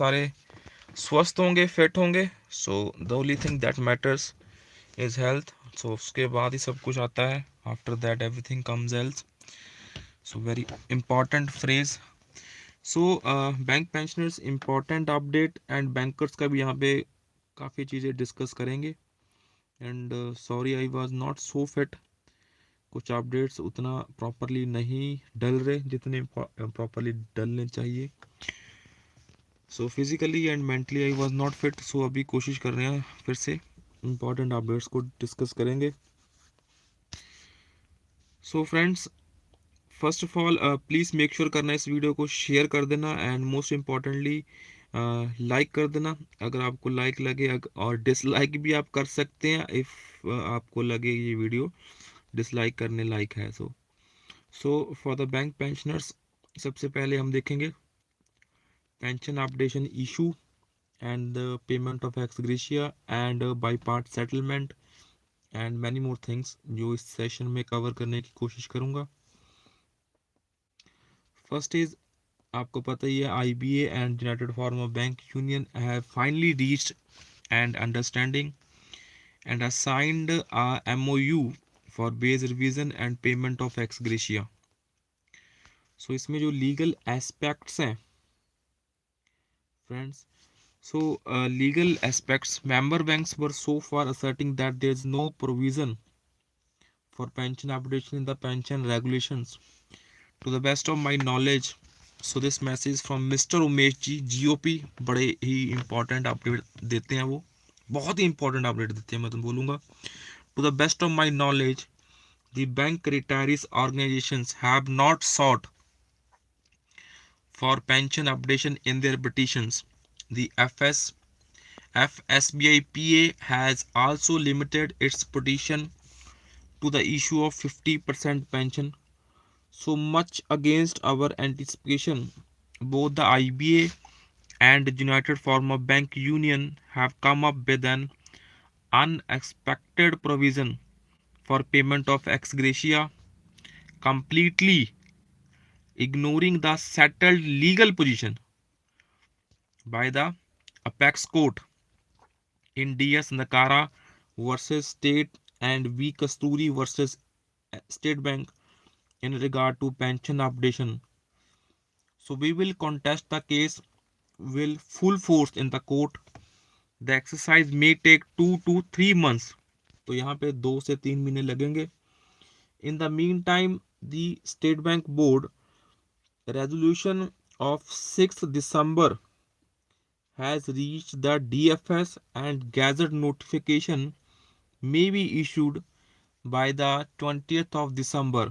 सारे स्वस्थ होंगे, फिट होंगे। So the only thing that matters is health. So उसके बाद ही सब कुछ आता है, after that everything comes else. So very important phrase. So bank pensioners important update and bankers का भी यहाँ पे काफ़ी चीज़ें डिस्कस करेंगे। And sorry I was not so fit, कुछ अपडेट्स उतना प्रॉपरली नहीं डल रहे जितने प्रॉपरली डलने चाहिए। So physically and mentally I was not fit. सो अभी कोशिश कर रहे हैं, फिर से इम्पॉर्टेंट अपडेट्स को डिस्कस करेंगे। So friends, first of all please make sure करना इस वीडियो को शेयर कर देना एंड मोस्ट इम्पॉर्टेंटली लाइक कर देना अगर आपको लाइक लगे, और डिसलाइक भी आप कर सकते हैं इफ़ आपको लगे ये वीडियो डिसलाइक करने लायक है। So for the bank pensioners, सबसे पहले हम देखेंगे pension updation issue and the payment of ex gratia and by part settlement and many more things जो इस सेशन में कवर करने की कोशिश करूँगा। फर्स्ट इज, आपको पता ही है IBA and united form of bank union have finally reached and understanding and assigned MOU for base revision and payment of ex gratia. सो इसमें जो लीगल एस्पेक्ट्स हैं friends, so legal aspects, member banks were so far asserting that there is no provision for pension updation in the pension regulations to the best of my knowledge. So this message from Mr. Umesh ji GOP, बड़े ही important update देते हैं, वो बहुत ही important update देते हैं, मैं तो बोलूँगा। To the best of my knowledge, the bank retirees organizations have not sought for pension updation in their petitions. The FSBIPA has also limited its petition to the issue of 50% pension. So much against our anticipation, both the IBA and United Form of Bank Union have come up with an unexpected provision for payment of ex gratia, completely ignoring the settled legal position by the apex court in DS Nakara versus State and V Kasturi versus State Bank in regard to pension updation. So we will contest the case will full force in the court. The exercise may take 2 to 3 months. तो यहाँ पे 2 से 3 महीने लगेंगे. In the meantime, the State Bank Board resolution of 6th December has reached the DFS and gazette notification may be issued by the 20th of December.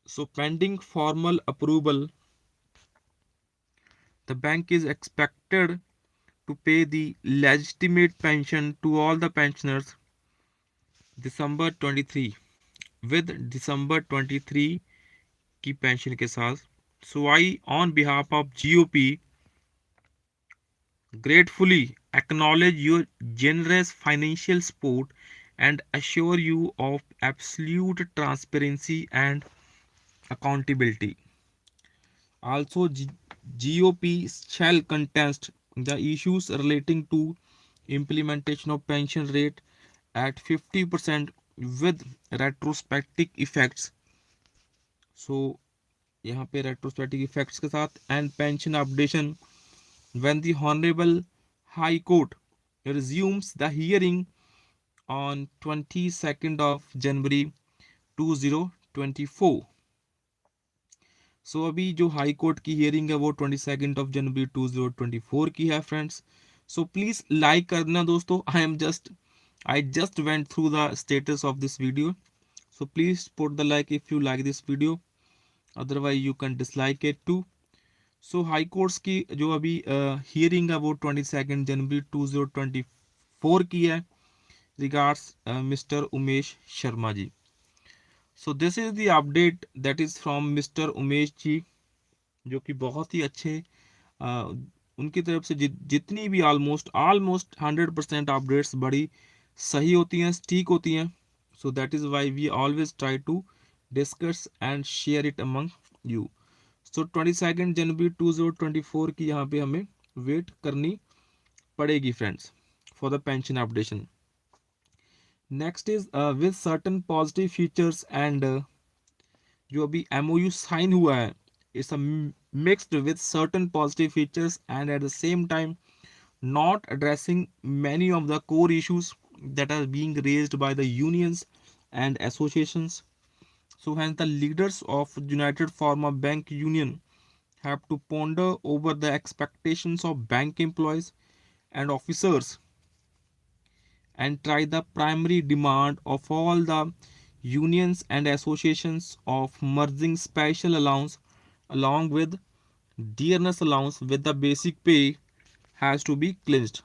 So pending formal approval, the bank is expected to pay the legitimate pension to all the pensioners December 23 with December 23 की pension के साथ. So I on behalf of GOP gratefully acknowledge your generous financial support and assure you of absolute transparency and accountability. Also, GOP shall contest the issues relating to implementation of pension rate at 50% with retrospective effects. So यहाँ पे retrospective effects के साथ and pension updation when the Honorable High Court resumes the hearing on 22nd of January 2024. सो अभी जो high court की hearing है वो 22 of January 2024 की है फ्रेंड्स. सो प्लीज़ लाइक करना दोस्तों. I just went through the status of this video. So please put the like if you like this video, otherwise you can dislike it too. So high courts की जो अभी hearing है वो 22 जनवरी 2024 की है regards mister Umesh Sharma ji. So this is the update that is from mister Umesh ji, जो कि बहुत ही अच्छे उनकी तरफ से जितनी भी ऑलमोस्ट 100% अपडेट्स बड़ी सही होती हैं, ठीक होती हैं. So that is why we always try to discuss and share it among you. So 22 जनवरी 2024 की यहाँ पे हमें वेट करनी पड़ेगी friends for the pension updation. Next is with certain positive features and जो अभी एमओयू साइन हुआ है it's mixed with certain positive features and at the same time not addressing many of the core issues that are being raised by the unions and associations. So hence the leaders of United Pharma Bank Union have to ponder over the expectations of bank employees and officers and try the primary demand of all the unions and associations of merging special allowance along with dearness allowance with the basic pay has to be cleansed.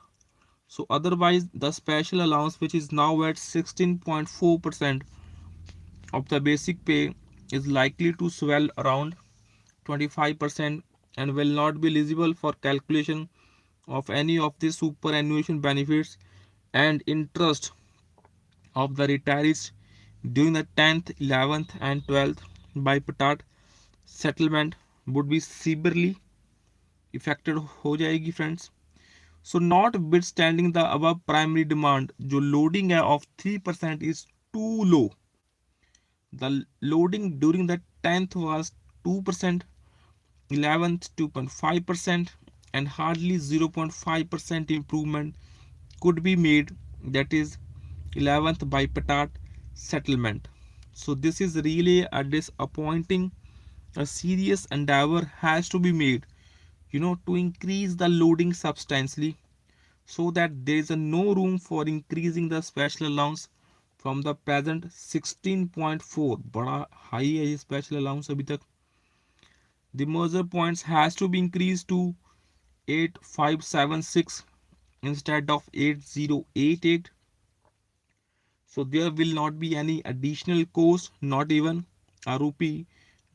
So otherwise the special allowance, which is now at 16.4% of the basic pay, is likely to swell around 25% and will not be eligible for calculation of any of the superannuation benefits and interest of the retirees during the 10th, 11th and 12th bipartite settlement would be severely affected हो जाएगी friends. So notwithstanding the above primary demand, जो loading है of 3% is too low. The loading during the 10th was 2%, 11th 2.5%, and hardly 0.5% improvement could be made, that is 11th bipartite settlement. So this is really a disappointing. A serious endeavor has to be made, to increase the loading substantially so that there is no room for increasing the special allowance from the present 16.4. बड़ा high है ये special allowance अभी तक. The merger points has to be increased to 8576 instead of 8088. So there will not be any additional cost, not even a rupee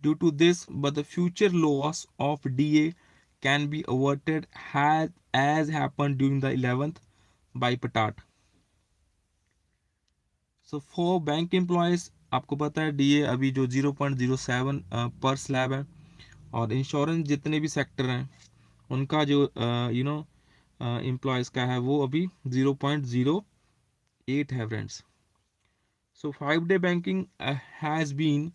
due to this, but the future loss of DA can be averted as happened during the 11th bipartite. So for bank employees आपको पता है DA अभी जो 0.07 पर slab है और insurance जितने भी सेक्टर हैं उनका जो एम्प्लॉयज़ का है वो अभी 0.08 है friends. So 5 day banking has been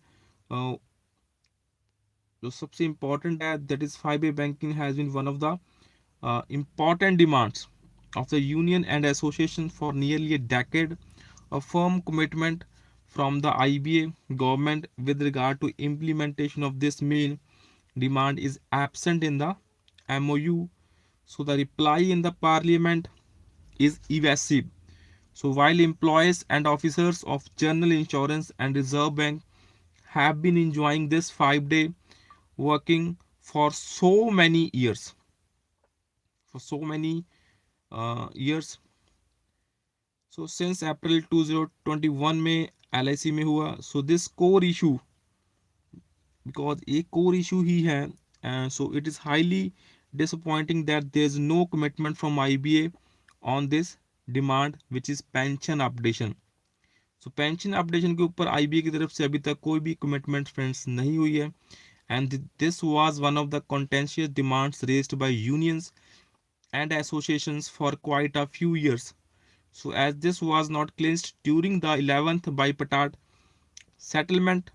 जो सबसे इम्पॉर्टेंट है that is 5 day banking has been one of the important demands of the union and association for nearly a decade. A firm commitment from the IBA government with regard to implementation of this main demand is absent in the MOU. So the reply in the parliament is evasive. So while employees and officers of general insurance and reserve bank have been enjoying this 5 day working for so many years, years. So since April 2021 में LIC में हुआ. So this core issue, because एक core issue ही है, so it is highly disappointing that there is no commitment from IBA on this demand which is pension updation. So pension updation के ऊपर IBA की तरफ से अभी तक कोई भी commitment friends नहीं हुई है, and this was one of the contentious demands raised by unions and associations for quite a few years. So as this was not cleansed during the 11th bipartite settlement,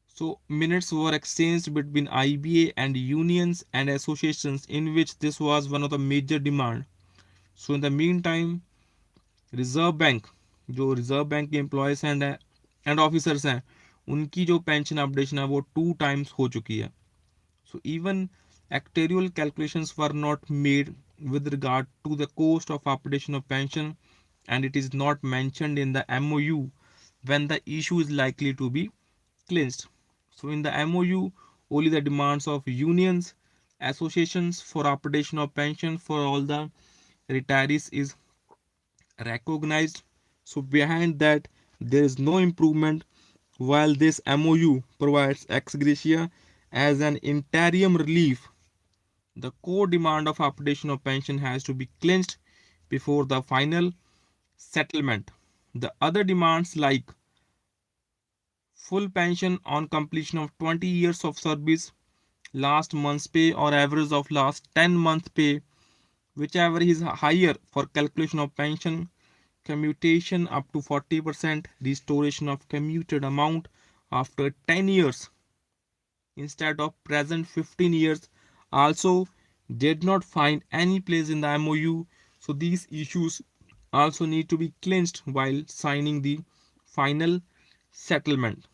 so minutes were exchanged between IBA and unions and associations in which this was one of the major demand. So in the meantime, reserve bank जो reserve bank के employees and officers हैं उनकी जो pension updation है वो 2 times हो चुकी है. So even actuarial calculations were not made with regard to the cost of updation of pension, and it is not mentioned in the MOU when the issue is likely to be cleansed. So in the MOU, only the demands of unions, associations for updation of pension for all the retirees is recognized. So behind that, there is no improvement. While this MOU provides ex gratia as an interim relief, the core demand of updation of pension has to be cleansed before the final settlement. The other demands like full pension on completion of 20 years of service, last month's pay or average of last 10 months pay, whichever is higher for calculation of pension, commutation up to 40%, restoration of commuted amount after 10 years instead of present 15 years, also did not find any place in the MOU. So these issues also need to be clinched while signing the final settlement.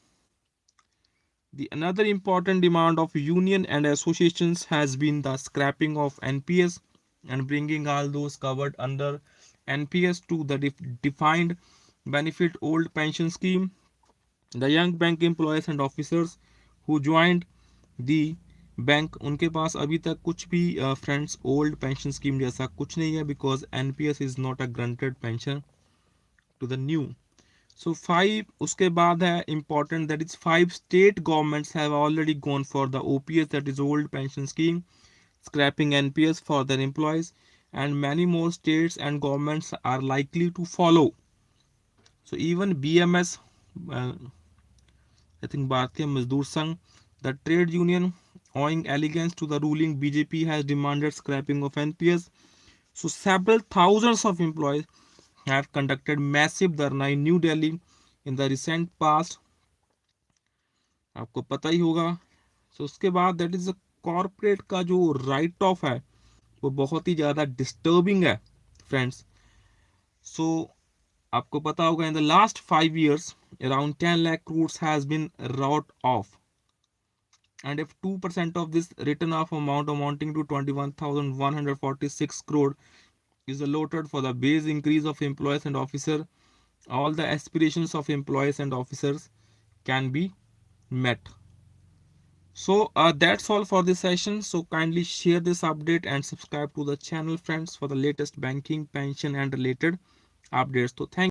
The another important demand of union and associations has been the scrapping of NPS and bringing all those covered under NPS to the defined benefit old pension scheme. The young bank employees and officers who joined the bank उनके पास अभी तक कुछ भी friends old pension scheme जैसा कुछ नहीं है because NPS is not a granted pension to the new. So five उसके बाद है important that is 5 state governments have already gone for the OPS that is old pension scheme scrapping NPS for their employees and many more states and governments are likely to follow. So even BMS uh, I think Bharatiya Mazdoor Sangh, the trade union owing allegiance to the ruling BJP has demanded scrapping of NPS. So several thousands of employees have conducted massive dharna in New Delhi in the recent past. आपको पता ही होगा. सो उसके बाद that is corporate का जो right of है वो बहुत ही ज़्यादा डिस्टर्बिंग है फ्रेंड्स. सो आपको पता होगा in the last 5 years around 10 lakh crores has been wrote off, and if 2% of this written off amount amounting to 21,146 crore is allotted for the base increase of employees and officers, all the aspirations of employees and officers can be met. So that's all for this session. So kindly share this update and subscribe to the channel friends for the latest banking, pension and related updates. So thank